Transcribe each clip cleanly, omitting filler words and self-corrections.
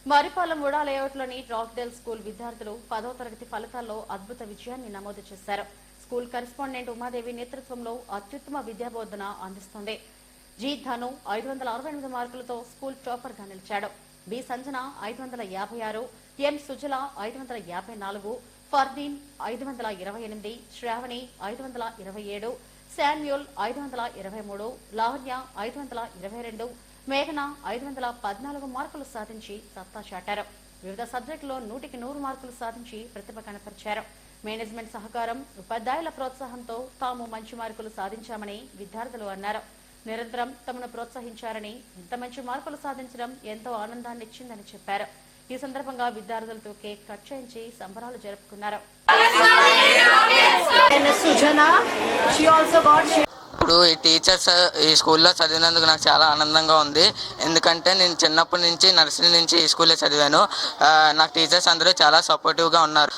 మరిపాలెం ఉడా లేఅవుట్లోని రాక్డేల్ school విద్యార్థులు 10వ తరగతి ఫలితాల్లో అద్భుత విజయాన్ని నమోదు చేశారు. స్కూల్ కరెస్పాండెంట్ ఉమాదేవి నేతృత్వంలో అత్యుత్తమ విద్యాబోధన అందిస్తోంది. జి ధను 568 మార్కులతో స్కూల్ టాపర్ గా నిలిచాడు. బి సంజన 556, ఎం సుజల 554, ఫర్దీన్ 528, శ్రావణి 527, శామ్యూల్ 523, లావణ్య 522, మేఘన 514 మార్కులు సాధించి సత్తా చాటారు. వివిధ సబ్జెక్టులో 100కి 100 మార్కులు సాధించి ప్రతిభ కనపరిచారు. మేనేజ్మెంట్ సహకారం, ఉపాధ్యాయుల ప్రోత్సాహంతో తాము మంచి మార్కులు సాధించామని విద్యార్థులు అన్నారు. నిరంతరం తమను ప్రోత్సహించారని, ఇంత మంచి మార్కులు సాధించడం ఎంతో ఆనందాన్ని ఇచ్చిందని చెప్పారు. ఈ సందర్భంగా విద్యార్థులతో కేక్ కట్ చేయించి సంబరాలు జరుపుకున్నారు. ఇప్పుడు ఈ టీచర్స్ ఈ స్కూల్లో చదివినందుకు నాకు చాలా ఆనందంగా ఉంది. ఎందుకంటే నేను చిన్నప్పటి నుంచి నర్సరీ నుంచి ఈ స్కూల్లో చదివాను. నాకు టీచర్స్ అందరూ చాలా సపోర్టివ్గా ఉన్నారు.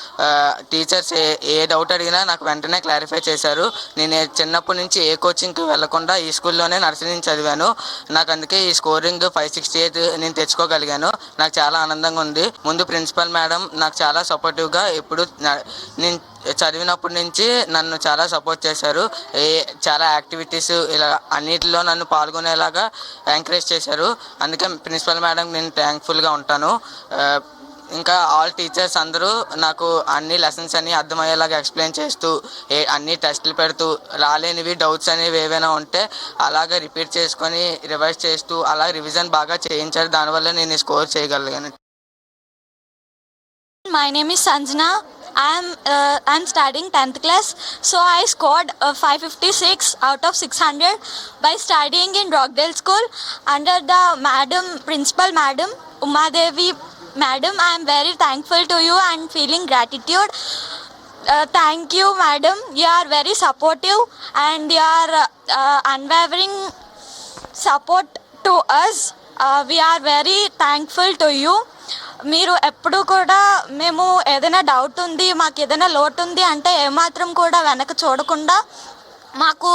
టీచర్స్ ఏ డౌట్ అడిగినా నాకు వెంటనే క్లారిఫై చేశారు. నేను చిన్నప్పటి నుంచి ఏ కోచింగ్కి వెళ్లకుండా ఈ స్కూల్లోనే నర్సరీ నుంచి చదివాను. నాకు అందుకే ఈ స్కోరింగ్ 568 నేను తెచ్చుకోగలిగాను. నాకు చాలా ఆనందంగా ఉంది. ముందు ప్రిన్సిపల్ మేడం నాకు చాలా సపోర్టివ్గా ఎప్పుడు నేను చదివినప్పటి నుంచి నన్ను చాలా సపోర్ట్ చేశారు. చాలా యాక్టివిటీస్ ఇలా అన్నిటిలో నన్ను పాల్గొనేలాగా ఎంకరేజ్ చేశారు. అందుకే ప్రిన్సిపల్ మేడం నేను థ్యాంక్ఫుల్గా ఉంటాను. ఇంకా ఆల్ టీచర్స్ అందరూ నాకు అన్ని లెసన్స్ అన్ని అర్థమయ్యేలాగా ఎక్స్ప్లెయిన్ చేస్తూ అన్ని టెస్టులు పెడుతూ రాలేనివి డౌట్స్ అనేవి ఏవైనా ఉంటే అలాగే రిపీట్ చేసుకొని రివైజ్ చేస్తూ అలా రివిజన్ బాగా చేయించారు. దానివల్ల నేను స్కోర్ చేయగలిగాను. My name is Sanjana. I'm studying 10th class, so I scored 556 out of 600 by studying in Rockdale School under the principal madam Umadevi madam. I am very thankful to you and feeling gratitude. Thank you madam, you are very supportive and your unwavering support to us. We are very thankful to you. మీరు ఎప్పుడు కూడా మేము ఏదైనా doubt ఉంది, మాకు ఏదైనా లోటు ఉంది అంటే ఏమాత్రం కూడా వెనక చూడకుండా మాకు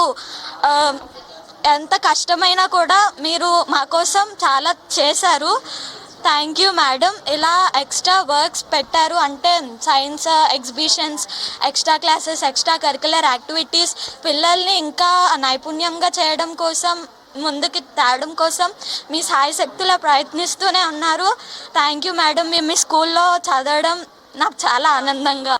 ఎంత కష్టమైనా కూడా మీరు మా కోసం చాలా చేశారు. Thank you madam. ఇలా ఎక్స్ట్రా వర్క్స్ పెట్టారు అంటే science exhibitions, extra classes, extra curricular activities పిల్లల్ని ఇంకా నైపుణ్యంగా చేయడం కోసం, ముందుకి తేవడం కోసం మీ సాయశక్తులా ప్రయత్నిస్తూనే ఉన్నారు. Thank you madam. మేము మీ స్కూల్లో చదవడం నాకు చాలా ఆనందంగా